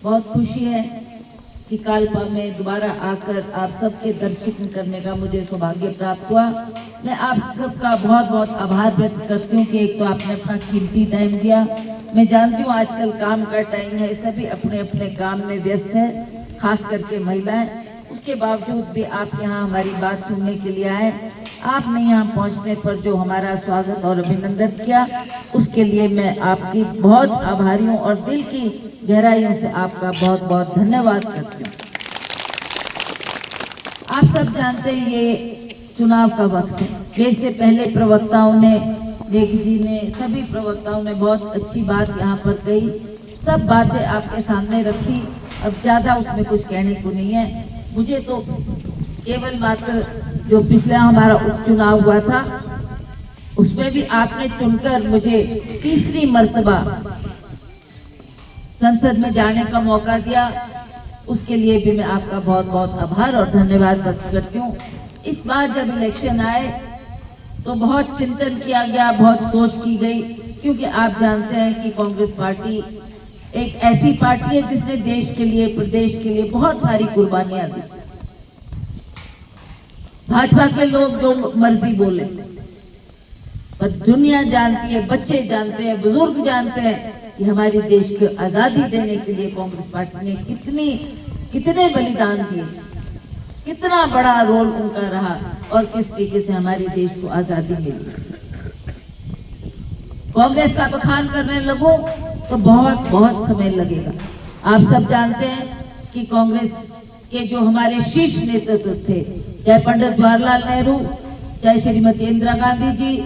बहुत खुशी है कि कालपा में दोबारा आकर आप सबके दर्शन करने का मुझे सौभाग्य प्राप्त हुआ। मैं आप सबका बहुत बहुत आभार व्यक्त करती हूँ कि एक तो आपने अपना कीमती टाइम दिया। मैं जानती हूँ आजकल काम का टाइम है, सभी अपने अपने काम में व्यस्त है, खास करके महिलाएं। उसके बावजूद भी आप यहाँ हमारी बात सुनने के लिए आए। आपने यहाँ पहुँचने पर जो हमारा स्वागत और अभिनंदन किया, उसके लिए मैं आपकी बहुत आभारी हूँ और दिल की गहराइयों से आपका बहुत बहुत धन्यवाद करती हूँ। आप सब जानते हैं ये चुनाव का वक्त है। मेरे से पहले प्रवक्ताओं ने, नेगी जी ने, सभी प्रवक्ताओं ने बहुत अच्छी बात यहाँ पर कही, सब बातें आपके सामने रखी। अब ज़्यादा उसमें कुछ कहने को नहीं है। मुझे तो केवल मात्र जो पिछला हमारा उपचुनाव हुआ था उसमें भी आपने चुनकर मुझे तीसरी मर्तबा संसद में जाने का मौका दिया, उसके लिए भी मैं आपका बहुत बहुत आभार और धन्यवाद व्यक्त करती हूँ। इस बार जब इलेक्शन आए तो बहुत चिंतन किया गया, बहुत सोच की गई, क्योंकि आप जानते हैं कि कांग्रेस पार्टी एक ऐसी पार्टी है जिसने देश के लिए, प्रदेश के लिए बहुत सारी कुर्बानियां दी। भाजपा के लोग जो मर्जी बोले, पर दुनिया जानती है, बच्चे जानते हैं, बुजुर्ग जानते हैं कि हमारे देश को आजादी देने के लिए कांग्रेस पार्टी ने कितने बलिदान दिए, कितना बड़ा रोल उनका रहा और किस तरीके से हमारे देश को आजादी मिली। कांग्रेस का बखान करने लगो तो बहुत समय लगेगा। आप सब जानते हैं कि कांग्रेस के जो हमारे शीर्ष नेतृत्व थे, चाहे पंडित जवाहरलाल नेहरू, चाहे श्रीमती इंदिरा गांधी जी,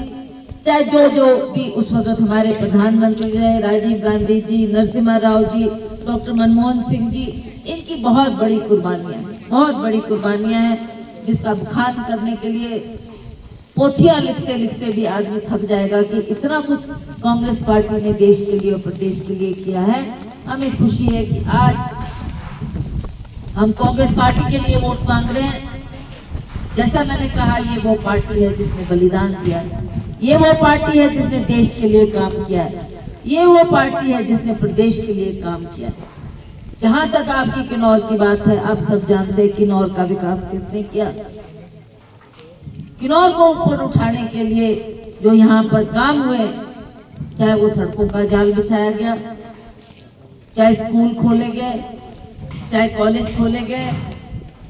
चाहे जो भी उस वक्त हमारे प्रधानमंत्री रहे, राजीव गांधी जी, नरसिम्हा राव जी, डॉक्टर मनमोहन सिंह जी, इनकी बहुत बड़ी कुर्बानियां हैं, जिसका बखान करने के लिए पोथियां लिखते लिखते भी आदमी थक जाएगा कि इतना कुछ कांग्रेस पार्टी ने देश के लिए और प्रदेश के लिए किया है। हमें खुशी है कि आज हम कांग्रेस पार्टी के लिए वोट मांग रहे हैं। जैसा मैंने कहा, ये वो पार्टी है जिसने बलिदान दिया है, ये वो पार्टी है जिसने देश के लिए काम किया है, ये वो पार्टी है जिसने प्रदेश के लिए काम किया है। जहां तक आपकी किन्नौर की बात है, आप सब जानते हैं किन्नौर का विकास किसने किया। किन्नौर को ऊपर उठाने के लिए जो यहाँ पर काम हुए, चाहे वो सड़कों का जाल बिछाया गया, चाहे स्कूल खोले गए, चाहे कॉलेज खोले गए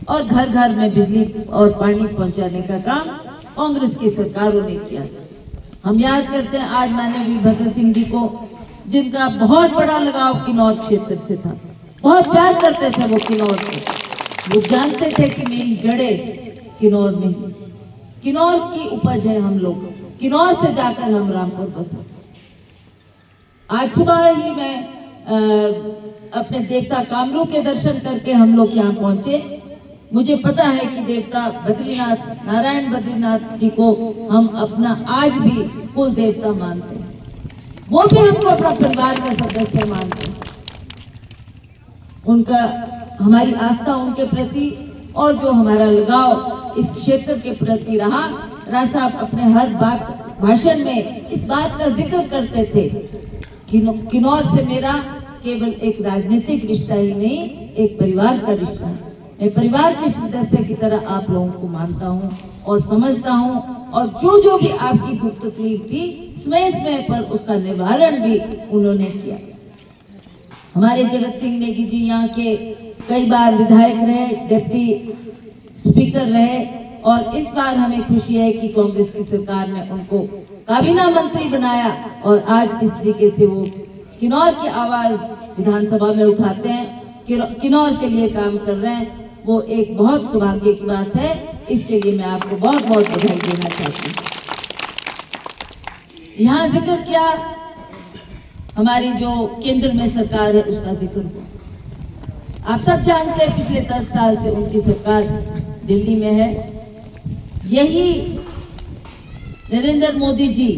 और घर घर में बिजली और पानी पहुंचाने का काम कांग्रेस की सरकारों ने किया। हम याद करते हैं आज माननीय भगत सिंह जी को, जिनका बहुत बड़ा लगाव किन्नौर क्षेत्र से था, बहुत प्यार करते थे वो किन्नौर को। वो जानते थे कि मेरी जड़ें किन्नौर में, किन्नौर की उपज है हम लोग, किन्नौर से जाकर हम रामपुर बसे। आज सुबह ही मैं अपने देवता कामरू के दर्शन करके हम लोग यहाँ पहुंचे। मुझे पता है कि देवता बद्रीनाथ, नारायण बद्रीनाथ जी को हम अपना आज भी कुल देवता मानते हैं, वो भी हमको अपना परिवार का सदस्य मानते हैं। उनका, हमारी आस्था उनके प्रति और जो हमारा लगाव इस क्षेत्र के प्रति रहा। राज साहब अपने हर बात भाषण में इस बात का जिक्र करते थे कि किन्नौर से मेरा केवल एक राजनीतिक रिश्ता ही नहीं, एक परिवार का रिश्ता है। मैं परिवार के सदस्य की तरह आप लोगों को मानता हूँ और समझता हूँ, और जो भी आपकी दुख तकलीफ थी समय पर उसका निवारण भी उन्होंने किया। हमारे जगत सिंह नेगी जी यहाँ के कई बार विधायक रहे, डिप्टी स्पीकर रहे, और इस बार हमें खुशी है कि कांग्रेस की सरकार ने उनको काबीना मंत्री बनाया और आज जिस तरीके से वो किन्नौर की आवाज विधानसभा में उठाते हैं, किन्नौर के लिए काम कर रहे हैं, वो एक बहुत सौभाग्य की बात है। इसके लिए मैं आपको बहुत बहुत बधाई देना चाहती हूँ। यहाँ जिक्र किया हमारी जो केंद्र में सरकार है उसका जिक्र हुआ। आप सब जानते हैं पिछले 10 साल से उनकी सरकार दिल्ली में है। यही नरेंद्र मोदी जी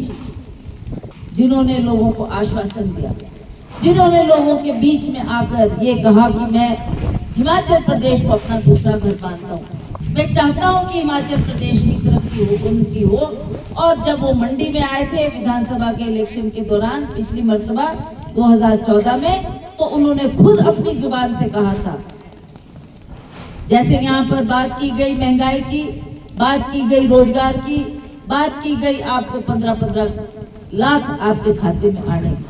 जिन्होंने लोगों को आश्वासन दिया, जिन्होंने लोगों के बीच में आकर ये कहा कि मैं हिमाचल प्रदेश को अपना दूसरा घर मानता हूँ, मैं चाहता हूँ कि हिमाचल प्रदेश की तरक्की हो, उन्नति हो। और जब वो मंडी में आए थे विधानसभा के इलेक्शन के दौरान पिछली मर्तबा 2014 में, तो उन्होंने खुद अपनी जुबान से कहा था। जैसे यहाँ पर बात की गई महंगाई की, बात की गई रोजगार की, बात की गई आपको 15-15 लाख आपके खाते में आने की।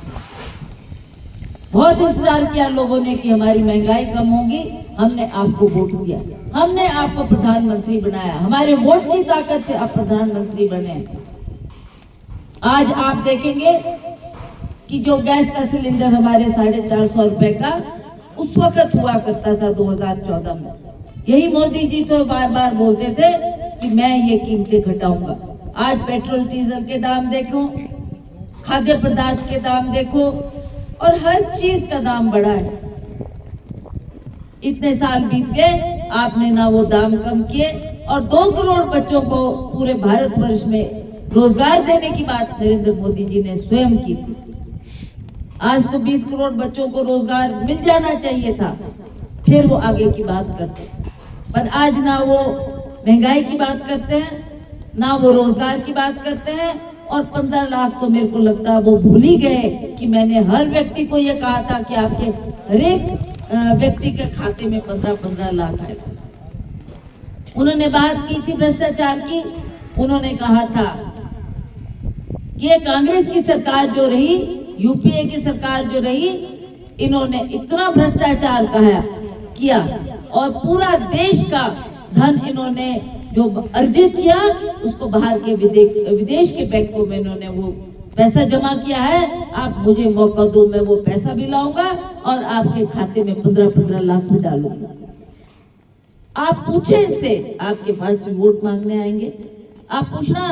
बहुत इंतजार किया लोगों ने कि हमारी महंगाई कम होगी, हमने आपको वोट दिया, हमने आपको प्रधानमंत्री बनाया, हमारे वोट की ताकत से आप प्रधानमंत्री बने। आज आप देखेंगे कि जो गैस का सिलेंडर हमारे 450 रुपए का उस वक्त हुआ करता था 2014 में, यही मोदी जी तो बार बार बोलते थे कि मैं ये कीमतें घटाऊंगा। आज पेट्रोल डीजल के दाम देखो, खाद्य पदार्थ के दाम देखो, और हर चीज का दाम बढ़ा है। इतने साल बीत गए, आपने ना वो दाम कम किए, और 2 करोड़ बच्चों को पूरे भारतवर्ष में रोजगार देने की बात नरेंद्र मोदी जी ने स्वयं की थी। आज तो 20 करोड़ बच्चों को रोजगार मिल जाना चाहिए था, फिर वो आगे की बात करते। पर आज ना वो महंगाई की बात करते हैं, ना वो रोजगार की बात करते हैं, और 15 लाख तो मेरे को लगता है वो भूल ही गए कि मैंने हर व्यक्ति को ये कहा था कि आपके हर एक व्यक्ति के खाते में 15-15 लाख आएगा। उन्होंने बात की थी भ्रष्टाचार की। उन्होंने कहा था कि ये कांग्रेस की सरकार जो रही, यूपीए की सरकार जो रही, इन्होंने इतना भ्रष्टाचार किया और पूरा देश का धन इन्होंने जो अर्जित किया उसको बाहर के विदेश के बैंकों में इन्होंने वो पैसा जमा किया है। आप मुझे मौका दो, मैं वो पैसा भी लाऊंगा और आपके खाते में 15-15 लाख भी डालूंगा। आप पूछे इनसे, आपके पास भी वोट मांगने आएंगे। आप पूछना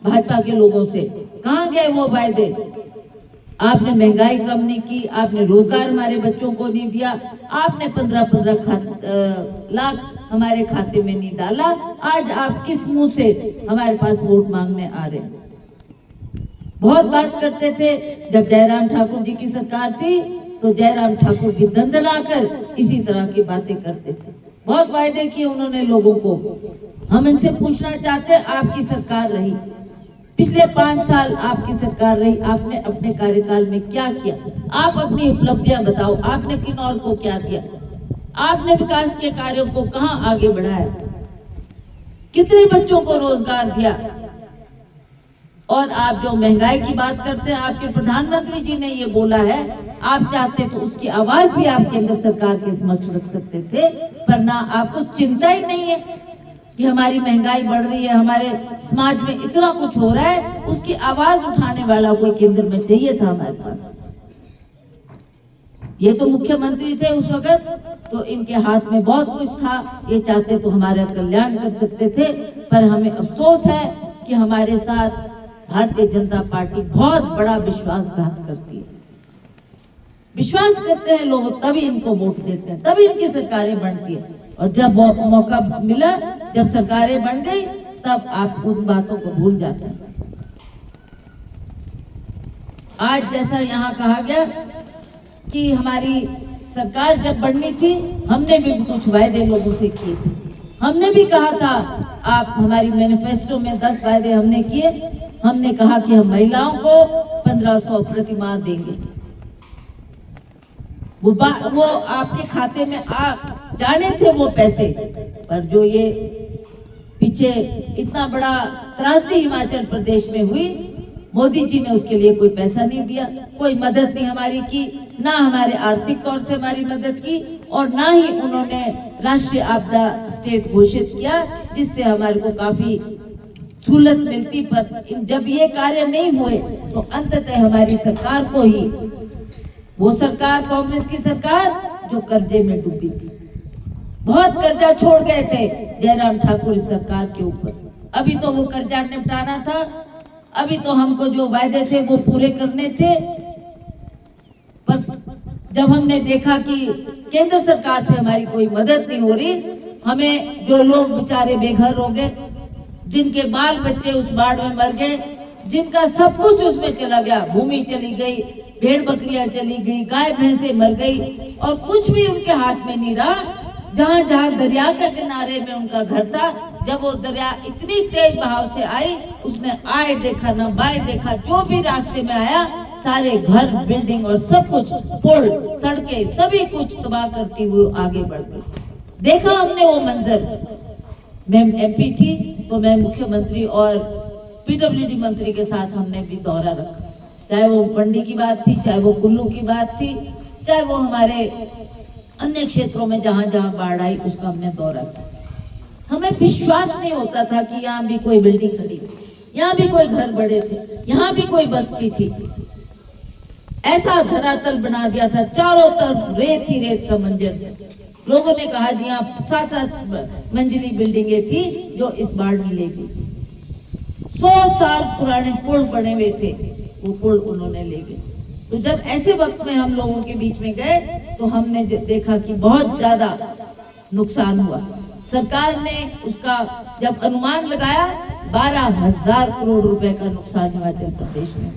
भाजपा के लोगों से, कहाँ गए वो वायदे? आपने महंगाई कम नहीं की, आपने रोजगार हमारे बच्चों को नहीं दिया, आपने 15-15 लाख हमारे खाते में नहीं डाला। आज आप किस मुंह से हमारे पास वोट मांगने आ रहे हैं? बहुत बात करते थे। जब जयराम ठाकुर जी की सरकार थी तो जयराम ठाकुर भी दंदनाकर इसी तरह की बातें करते थे। बहुत वायदे किए उन्होंने लोगों को। हम इनसे पूछना चाहते हैं, आपकी सरकार रही, पिछले 5 साल आपकी सरकार रही, आपने अपने कार्यकाल में क्या किया? आप अपनी उपलब्धियां बताओ, आपने किन्नौर को क्या दिया? आपने विकास के कार्यों को कहां आगे बढ़ाया? कितने बच्चों को रोजगार दिया? और आप जो महंगाई की बात करते हैं, आपके प्रधानमंत्री जी ने ये बोला है, आप चाहते तो उसकी आवाज भी आप केंद्र सरकार के समक्ष रख सकते थे, पर ना आपको चिंता ही नहीं है कि हमारी महंगाई बढ़ रही है, हमारे समाज में इतना कुछ हो रहा है, उसकी आवाज उठाने वाला कोई केंद्र में चाहिए था हमारे पास। ये तो मुख्यमंत्री थे उस वक्त, तो इनके हाथ में बहुत कुछ था, ये चाहते तो हमारा कल्याण कर सकते थे। पर हमें अफसोस है कि हमारे साथ भारतीय जनता पार्टी बहुत बड़ा विश्वासघात करती है। विश्वास करते हैं लोग, तभी इनको वोट देते हैं, तभी इनकी सरकारें बनती है। और जब मौका मिला, जब सरकारें बन गई, तब आप उन बातों को भूल जाते हैं। आज जैसा यहाँ कहा गया कि हमारी सरकार जब बननी थी, हमने भी कुछ वायदे लोगों से किए थे। हमने भी कहा था, आप हमारी मैनिफेस्टो में 10 वायदे हमने किए। हमने कहा कि हम महिलाओं को 1500 प्रति माह देंगे। वो आपके खाते में जाने थे वो पैसे, पर जो ये पीछे इतना बड़ा त्रासदी हिमाचल प्रदेश में हुई, मोदी जी ने उसके लिए कोई पैसा नहीं दिया, कोई मदद नहीं हमारी की, ना हमारे आर्थिक तौर से हमारी मदद की, और ना ही उन्होंने राष्ट्रीय आपदा स्टेट घोषित किया, जिससे हमारे को काफी सहूलत मिलती। पर जब ये कार्य नहीं हुए तो अंततः हमारी सरकार को ही, वो सरकार कांग्रेस की सरकार जो कर्जे में डूबी थी, बहुत कर्जा छोड़ गए थे जयराम ठाकुर इस सरकार के ऊपर। अभी तो वो कर्जा निपटाना था, अभी तो हमको जो वायदे थे वो पूरे करने थे। पर जब हमने देखा कि केंद्र सरकार से हमारी कोई मदद नहीं हो रही, हमें जो लोग बेचारे बेघर हो गए, जिनके बाल बच्चे उस बाढ़ में मर गए, जिनका सब कुछ उसमें चला गया, भूमि चली गई, भेड़ बकरियां चली गई, गाय भैंसे मर गई, और कुछ भी उनके हाथ में नहीं रहा। जहां जहां दरिया के किनारे में उनका घर था, जब वो दरिया इतनी तेज बहाव से आई, उसने आए देखा न बाएं देखा, जो भी रास्ते में आया सारे घर, बिल्डिंग और सब कुछ, पुल, सड़कें, सभी कुछ तबाह करती हुई आगे बढ़ गई। देखा हमने वो मंजर। मैं एमपी थी तो मैं मुख्यमंत्री और पीडब्ल्यूडी मंत्री के साथ हमने भी दौरा रखा, चाहे वो मंडी की बात थी, चाहे वो कुल्लू की बात थी, चाहे वो हमारे अन्य क्षेत्रों में जहां जहां बाढ़ आई उसका हमने दौरा किया। हमें विश्वास नहीं होता था कि यहाँ भी कोई बिल्डिंग खड़ी, यहाँ भी कोई घर बड़े थे, यहाँ भी कोई बस्ती थी। ऐसा धरातल बना दिया था, चारों तरफ रेत ही रेत का मंजर। लोगों ने कहा जी यहाँ 7-7 मंजिली बिल्डिंगें थी जो इस बाढ़ में ले गई। 100 साल पुराने पुल बने हुए थे, वो पुल उन्होंने ले गए। तो जब ऐसे वक्त में हम लोगों के बीच में गए तो हमने देखा कि बहुत ज्यादा नुकसान हुआ। सरकार ने उसका जब अनुमान लगाया 12,000 करोड़ रुपए का नुकसान हिमाचल प्रदेश में।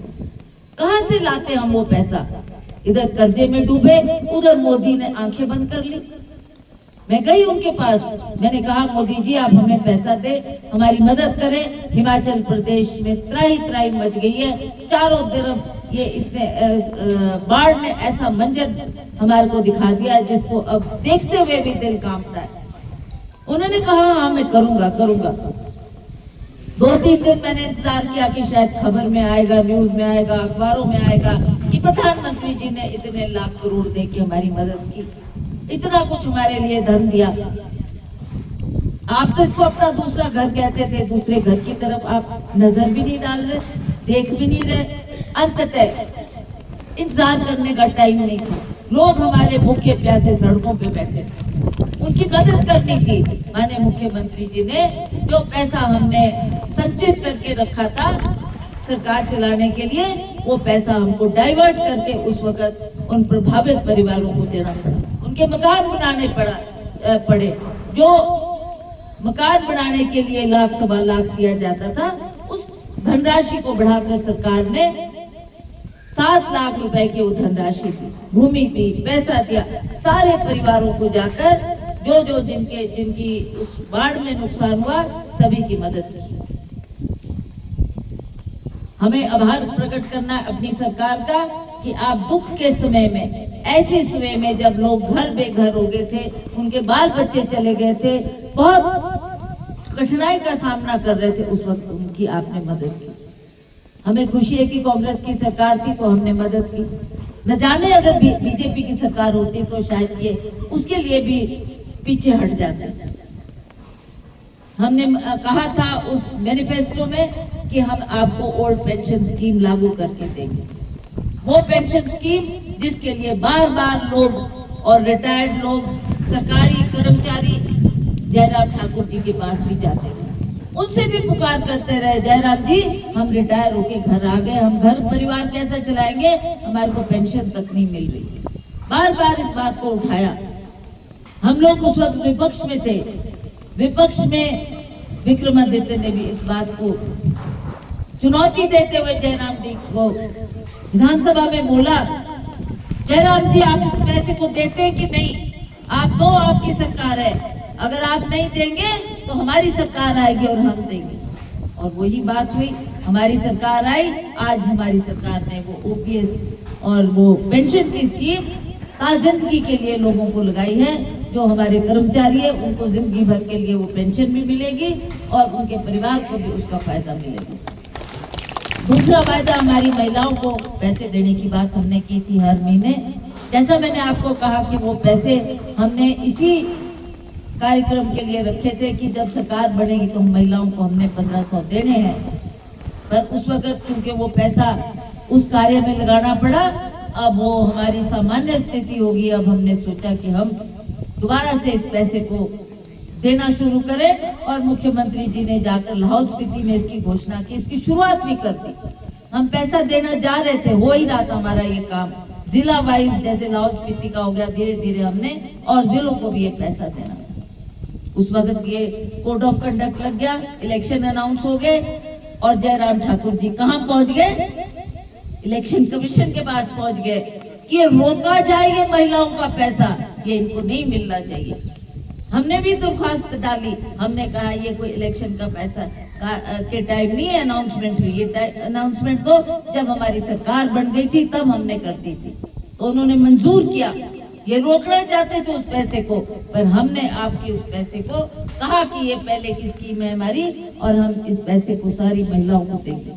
कहां से लाते हम वो पैसा? इधर कर्जे में डूबे, उधर मोदी ने आंखें बंद कर ली। मैं गई उनके पास, मैंने कहा मोदी जी आप हमें पैसा दे, हमारी मदद करें। हिमाचल प्रदेश में त्राही त्राही मच गई है, चारों तरफ ये इसने बाढ़ ने ऐसा मंजर हमारे को दिखा दिया है जिसको अब देखते हुए भी दिल कांपता है। उन्होंने कहा हाँ मैं करूंगा। 2-3 दिन मैंने इंतजार किया कि शायद खबर में आएगा, न्यूज में आएगा, अखबारों में आएगा कि प्रधानमंत्री जी ने इतने लाख करोड़ दे के हमारी मदद की, इतना कुछ हमारे लिए धन दिया। आप तो इसको अपना दूसरा घर कहते थे, दूसरे घर की तरफ आप नजर भी नहीं डाल रहे, देख भी नहीं रहे। अंततः इंतजार करने का टाइम नहीं था, लोग हमारे भूखे प्यासे सड़कों पे बैठे थे, उनकी मदद करनी थी। माननीय मुख्यमंत्री जी ने जो पैसा हमने संचित करके रखा था सरकार चलाने के लिए, वो पैसा हमको डाइवर्ट करके उस वक्त उन प्रभावित परिवारों को देना पड़ा, उनके मकान बनाने पड़े। जो मकान बनाने के लिए 1-1.25 लाख दिया जाता था, उस धनराशि को बढ़ाकर सरकार ने 7 लाख रुपए की वो धनराशि दी, भूमि दी, पैसा दिया, सारे परिवारों को जाकर जो जिनकी उस बाढ़ में नुकसान हुआ सभी की मदद की। हमें आभार प्रकट करना अपनी सरकार का कि आप दुख के समय में, ऐसे समय में जब लोग घर बेघर हो गए थे, उनके बाल बच्चे चले गए थे, बहुत कठिनाई का सामना कर रहे थे, उस वक्त उनकी आपने मदद की। हमें खुशी है कि कांग्रेस की सरकार थी तो हमने मदद की। न जाने अगर बीजेपी की सरकार होती तो शायद ये उसके लिए भी पीछे हट जाते। हमने कहा था उस मैनिफेस्टो में कि हम आपको ओल्ड पेंशन स्कीम लागू करके देंगे, वो पेंशन स्कीम जिसके लिए बार बार लोग और रिटायर्ड लोग, सरकारी कर्मचारी जयराम ठाकुर जी के पास भी जाते थे, उनसे भी पुकार करते रहे, जयराम जी हम रिटायर होके घर आ गए, हम घर परिवार कैसा चलाएंगे, हमारे को पेंशन तक नहीं मिल रही। बार बार इस बात को उठाया। हम लोग उस वक्त विपक्ष में थे, विपक्ष में विक्रमादित्य ने भी इस बात को चुनौती देते हुए जयराम जी को विधानसभा में बोला, जयराम जी आप इस पैसे को देते हैं कि नहीं? आप दो, आपकी सरकार है, अगर आप नहीं देंगे तो हमारी सरकार आएगी और हम देंगे। और वही बात हुई, हमारी सरकार आई। आज हमारी सरकार ने वो ओपीएस और वो पेंशन की स्कीम जिंदगी के लिए लोगों को लगाई है। जो हमारे कर्मचारी है उनको जिंदगी भर के लिए वो पेंशन भी मिलेगी और उनके परिवार को भी उसका फायदा मिलेगा। दूसरा फायदा, हमारी महिलाओं को पैसे देने की बात हमने की थी हर महीने। जैसा मैंने आपको कहा कि वो पैसे हमने इसी कार्यक्रम के लिए रखे थे कि जब सरकार बनेगी तो महिलाओं को हमने 1500 देने हैं, पर उस वक्त क्योंकि वो पैसा उस कार्य में लगाना पड़ा, अब वो हमारी सामान्य स्थिति होगी। अब हमने सोचा कि हम दोबारा से इस पैसे को देना शुरू करें और मुख्यमंत्री जी ने जाकर लाहौल स्पीति में इसकी घोषणा की, इसकी शुरुआत भी कर दी। हम पैसा देना जा रहे थे, हो ही रहा था हमारा ये काम, जिला वाइज जैसे लाहौल स्पीति का हो गया, धीरे धीरे हमने और जिलों को भी ये पैसा देना। उस वक्त ये कोड ऑफ कंडक्ट लग गया, इलेक्शन अनाउंस हो गए और जयराम ठाकुर जी कहाँ पहुंच गए? इलेक्शन कमीशन के पास पहुंच गए कि रोका जाए ये महिलाओं का पैसा, ये इनको नहीं मिलना चाहिए। हमने भी दरख्वास्त डाली, हमने कहा ये कोई इलेक्शन का पैसा के टाइम नहीं अनाउंसमेंट हुई। ये अनाउंसमेंट तो जब हमारी सरकार बन गई थी तब हमने कर दी थी, तो उन्होंने मंजूर किया। ये रोकना चाहते थे उस पैसे को, पर हमने आपकी उस पैसे को कहा कि ये पहले की स्कीम है हमारी और हम इस पैसे को सारी महिलाओं को देंगे।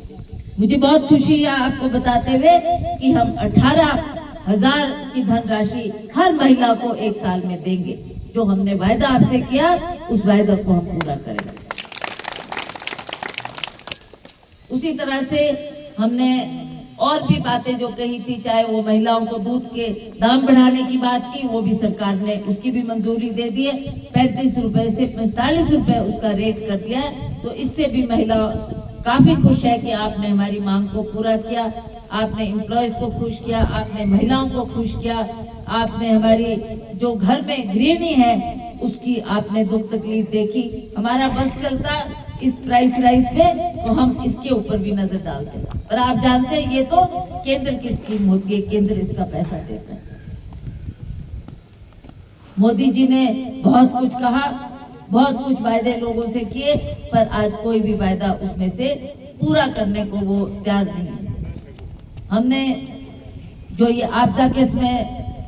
मुझे बहुत खुशी है आपको बताते हुए कि हम 18,000 की धनराशि हर महिला को एक साल में देंगे। जो हमने वायदा आपसे किया उस वायदा को हम पूरा करेंगे। उसी तरह से हमने और भी बातें जो कही थी, चाहे वो महिलाओं को दूध के दाम बढ़ाने की बात की, वो भी सरकार ने उसकी भी मंजूरी दे दी है। 35 रुपए से 45 रुपए उसका रेट कर दिया है। तो इससे भी महिला काफी खुश है कि आपने हमारी मांग को पूरा किया, आपने एम्प्लॉयज को खुश किया, आपने महिलाओं को खुश किया, आपने हमारी जो घर में गृहिणी है उसकी आपने दुख तकलीफ देखी। हमारा बस चलता इस प्राइस राइज पे तो हम इसके ऊपर भी नजर डालते हैं, पर आप जानते हैं ये तो केंद्र की स्कीम होती है, केंद्र इसका पैसा देता है। मोदी जी ने बहुत कुछ कहा, बहुत कुछ वायदे लोगों से किए, पर आज कोई भी वायदा उसमें से पूरा करने को वो तैयार नहीं है। हमने जो ये आपदा के समय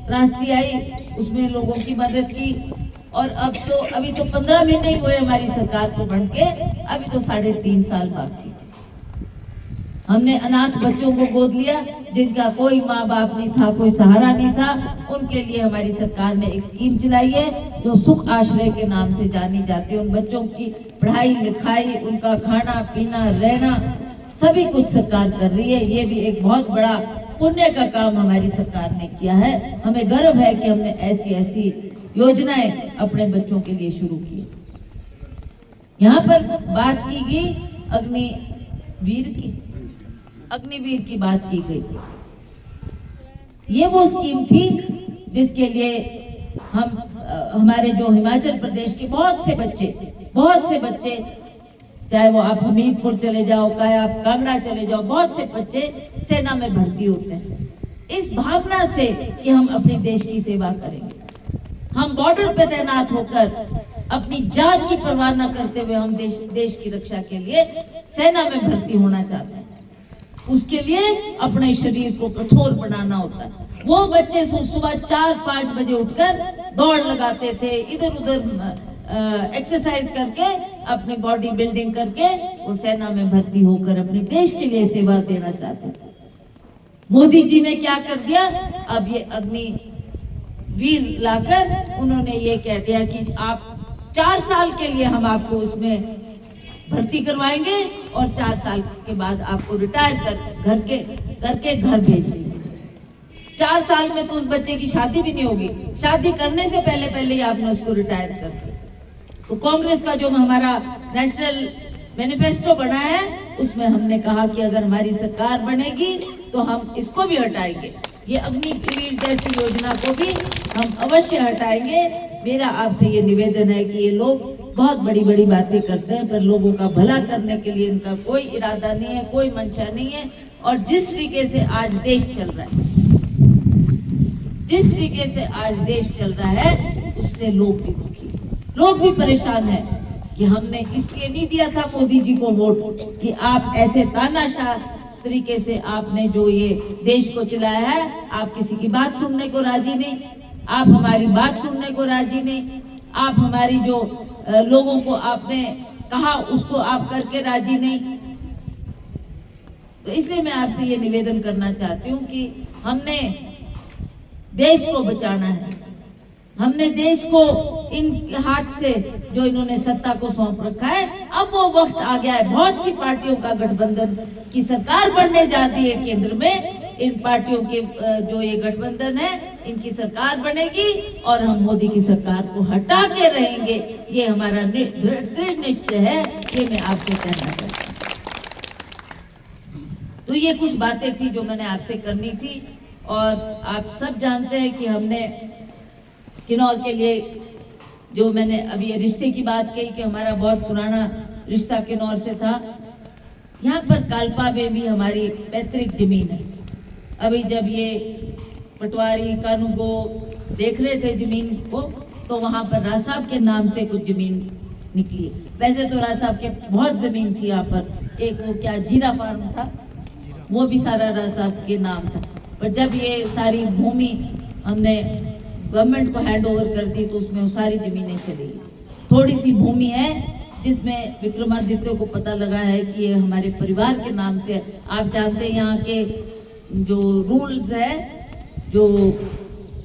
त्रासदी आई उसमें लोगों की मदद की, और अभी तो 15 महीने ही हुए हमारी सरकार को बन के, अभी तो 3.5 साल बाकी। हमने अनाथ बच्चों को गोद लिया जिनका कोई माँ बाप नहीं था, कोई सहारा नहीं था, उनके लिए हमारी सरकार ने एक स्कीम चलाई है जो सुख आश्रय के नाम से जानी जाती है। उन बच्चों की पढ़ाई लिखाई, उनका खाना पीना रहना सभी कुछ सरकार कर रही है। ये भी एक बहुत बड़ा पुण्य का काम हमारी सरकार ने किया है। हमें गर्व है कि हमने ऐसी योजनाएं अपने बच्चों के लिए शुरू की। यहाँ पर बात की गई अग्निवीर की बात की गई। ये वो स्कीम थी जिसके लिए हमारे जो हिमाचल प्रदेश के बहुत से बच्चे, चाहे वो आप हमीरपुर चले जाओ, चाहे आप कांगड़ा चले जाओ, बहुत से बच्चे सेना में भर्ती होते हैं इस भावना से कि हम अपने देश की सेवा करेंगे। हम बॉर्डर पे तैनात होकर अपनी जान की परवाह न करते हुए हम देश की रक्षा के लिए सेना में भर्ती होना चाहते हैं। उसके लिए अपने शरीर को कठोर बनाना होता है। वो बच्चे सुबह 4-5 बजे उठकर दौड़ लगाते थे, इधर उधर एक्सरसाइज करके अपनी बॉडी बिल्डिंग करके वो सेना में भर्ती होकर अपने देश के लिए सेवा देना चाहते थे। मोदी जी ने क्या कर दिया, अब ये अग्निवीर लाकर उन्होंने ये कह दिया कि आप 4 साल के लिए हम आपको उसमें भर्ती करवाएंगे और 4 साल के बाद आपको रिटायर करके घर भेज देंगे। 4 साल में तो उस बच्चे की शादी भी नहीं होगी, शादी करने से पहले ही आपने उसको रिटायर कर दिया। तो कांग्रेस का जो हमारा नेशनल मैनिफेस्टो बना है उसमें हमने कहा कि अगर हमारी सरकार बनेगी तो हम इसको भी हटाएंगे, ये अग्निवीर जैसी योजना को भी हम अवश्य हटाएंगे। मेरा आपसे ये निवेदन है कि ये लोग बहुत बड़ी बातें करते हैं पर लोगों का भला करने के लिए इनका कोई इरादा नहीं है, कोई मंशा नहीं है। और जिस तरीके से आज देश चल रहा है उससे लोग भी दुखी, लोग भी परेशान हैं कि हमने इसलिए नहीं दिया था मोदी जी को वोट कि आप ऐसे तानाशाह तरीके से आपने जो ये देश को चलाया है, आप किसी की बात सुनने को राजी नहीं, आप हमारी बात सुनने को राजी नहीं, आप हमारी जो लोगों को आपने कहा उसको आप करके राजी नहीं। तो इसलिए मैं आपसे ये निवेदन करना चाहती हूँ कि हमने देश को बचाना है, हमने देश को इन हाथ से जो इन्होंने सत्ता को सौंप रखा है, अब वो वक्त आ गया है। बहुत सी पार्टियों का गठबंधन की सरकार बनने जाती है केंद्र में, इन पार्टियों के जो ये गठबंधन है इनकी सरकार बनेगी और हम मोदी की सरकार को हटा के रहेंगे। ये हमारा दृढ़ निश्चय है, ये मैं आपसे कहना चाहती हूँ। तो ये कुछ बातें थी जो मैंने आपसे करनी थी। और आप सब जानते हैं कि हमने किन्नौर के लिए जो मैंने अभी ये रिश्ते की बात कही कि हमारा बहुत पुराना रिश्ता किन्नौर से था। यहाँ पर कालपा में भी हमारी पैतृक जमीन है। अभी जब ये पटवारी कानूगो देख रहे थे जमीन को तो वहाँ पर राज साहब के नाम से कुछ जमीन निकली है। वैसे तो राज साहब के बहुत जमीन थी यहाँ पर, एक वो क्या जीरा फार्म था, वो भी सारा राज साहब के नाम था, पर जब ये सारी भूमि हमने गवर्नमेंट को हैंड ओवर कर दी तो उसमें वो सारी जमीनें चली गई। थोड़ी सी भूमि है जिसमें विक्रमादित्य को पता लगा है कि ये हमारे परिवार के नाम से। आप जानते हैं यहाँ के जो रूल्स है, जो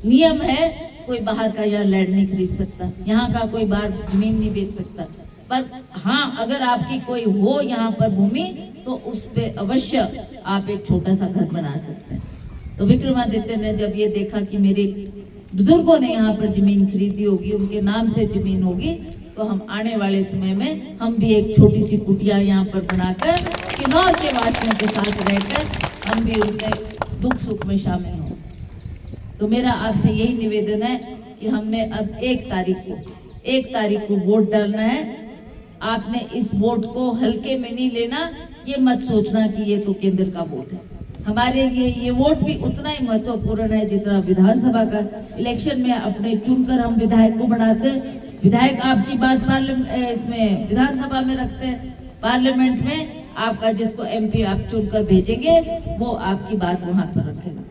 नियम है, कोई बाहर का यहाँ लैंड नहीं खरीद सकता, यहाँ का कोई बाहर जमीन नहीं बेच सकता। पर हाँ, अगर आपकी कोई हो यहाँ पर भूमि तो उस पे अवश्य आप एक छोटा सा घर बना सकते हैं। तो विक्रमादित्य ने जब ये देखा कि मेरे बुजुर्गों ने यहाँ पर जमीन खरीदी होगी, उनके नाम से जमीन होगी, तो हम आने वाले समय में हम भी एक छोटी सी कुटिया यहाँ पर बनाकर किन्नौर के वासियों के साथ रहकर हम भी उनके दुख सुख में शामिल हों। तो मेरा आपसे यही निवेदन है कि हमने अब 1 तारीख को वोट डालना है। आपने इस वोट को हल्के में नहीं लेना, ये मत सोचना कि ये तो केंद्र का वोट है। हमारे लिए ये वोट भी उतना ही महत्वपूर्ण है जितना विधानसभा का इलेक्शन में अपने चुनकर हम विधायक को बनाते हैं। विधायक आपकी बात इसमें विधानसभा में रखते हैं, पार्लियामेंट में आपका जिसको MP आप चुनकर भेजेंगे वो आपकी बात वहां पर रखेगा।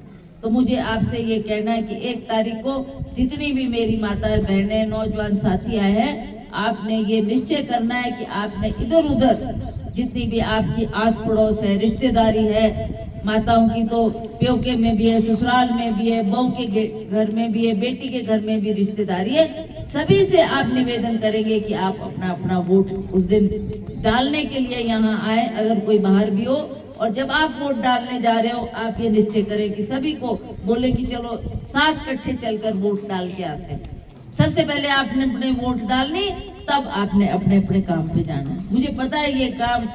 तो मुझे आपसे ये कहना है कि 1 तारीख को जितनी भी मेरी माताएं बहनें नौजवान साथी आए हैं, आपने ये निश्चय करना है कि आपने इधर उधर जितनी भी आपकी आस पड़ोस है, रिश्तेदारी है, माताओं की तो प्योके में भी है, ससुराल में भी है, बहू के घर में भी है, बेटी के घर में भी रिश्तेदारी है, सभी से आप निवेदन करेंगे कि आप अपना अपना वोट उस दिन डालने के लिए यहाँ आए, अगर कोई बाहर भी हो। और जब आप वोट डालने जा रहे हो, आप ये निश्चय करें कि सभी को बोले कि चलो साथ इकट्ठे चलकर वोट डाल के आते हैं। सबसे पहले आपने अपने वोट डालनी, तब आपने अपने अपने काम पे जाना है। मुझे पता है ये काम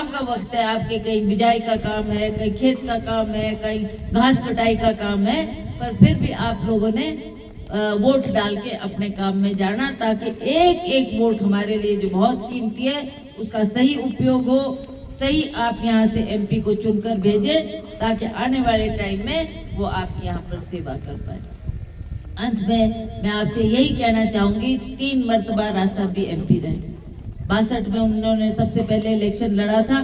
का वक्त है, आपके कहीं बिजाई का काम है, कहीं खेत का काम है, कहीं घास कटाई का काम है, पर फिर भी आप लोगों ने वोट डाल के अपने काम में जाना, ताकि एक एक वोट हमारे लिए जो बहुत कीमती है उसका सही उपयोग हो, सही आप यहाँ से MP को चुनकर भेजें, ताकि आने वाले टाइम में वो आपके यहाँ पर सेवा कर पाए। अंत में मैं आपसे यही कहना चाहूंगी, 3 मर्तबा राज साहब भी MP रहे। 62 में उन्होंने सबसे पहले इलेक्शन लड़ा था,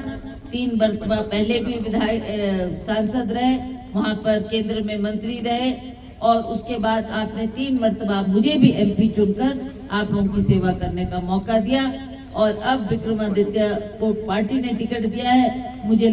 3 मर्तबा पहले भी विधायक सांसद रहे, वहां पर केंद्र में मंत्री रहे, और उसके बाद आपने 3 मर्तबा मुझे भी MP चुनकर आप लोगों की सेवा करने का मौका दिया। और अब विक्रमादित्य को पार्टी ने टिकट दिया है, मुझे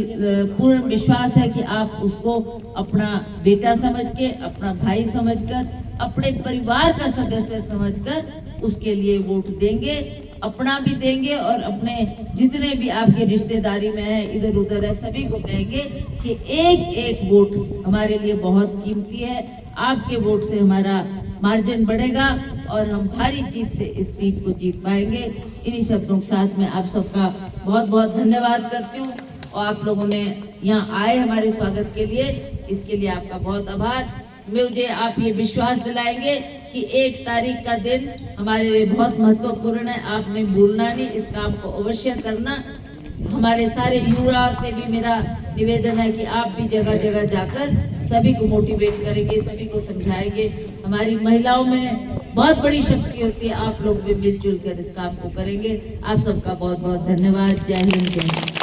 पूर्ण विश्वास है कि आप उसको अपना बेटा समझ के, अपना भाई समझकर, अपने परिवार का सदस्य समझकर उसके लिए वोट देंगे, अपना भी देंगे और अपने जितने भी आपके रिश्तेदारी में है, इधर उधर है, सभी को कहेंगे कि एक एक वोट हमारे लिए बहुत कीमती है। आपके वोट से हमारा मार्जिन बढ़ेगा और हम भारी जीत से इस सीट को जीत पाएंगे। इन्हीं शब्दों के साथ मैं आप सबका बहुत बहुत धन्यवाद करती हूँ, और आप लोगों ने यहाँ आए हमारे स्वागत के लिए, इसके लिए आपका बहुत आभार। मुझे आप ये विश्वास दिलाएंगे कि 1 तारीख का दिन हमारे लिए बहुत महत्वपूर्ण है, आपने भूलना नहीं, इस काम को अवश्य करना। हमारे सारे युवा से भी मेरा निवेदन है कि आप भी जगह जगह जाकर सभी को मोटिवेट करेंगे, सभी को समझाएंगे। हमारी महिलाओं में बहुत बड़ी शक्ति होती है, आप लोग भी मिलजुल कर इस काम को करेंगे। आप सबका बहुत बहुत धन्यवाद। जय हिंद, जय हिंद।